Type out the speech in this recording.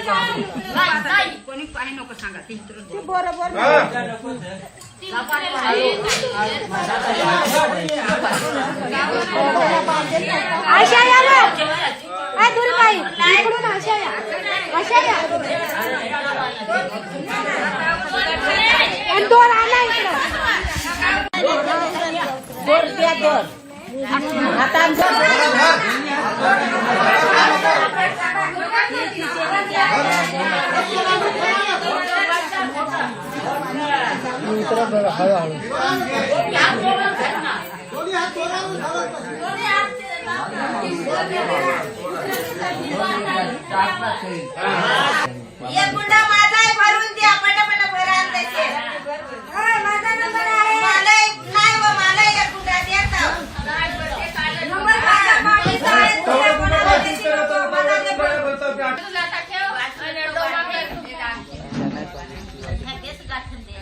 कोणी काही नको सांगा ती बरोबर आशा या ना दुर्बाई इकडून आशा या आणि दोर आला इकडं दोर द्या दोर आता एक गुंडा माझा आहे भरून द्या पटापट भरा त्याचे माझा नंबर आहे मला नाही व मला एक गुंडा द्याचा नंबर माझा माणूस आहे तुला कोणाला देते नको मला दे तुला ठेव आणि डोमाकडे तेच गाठून दे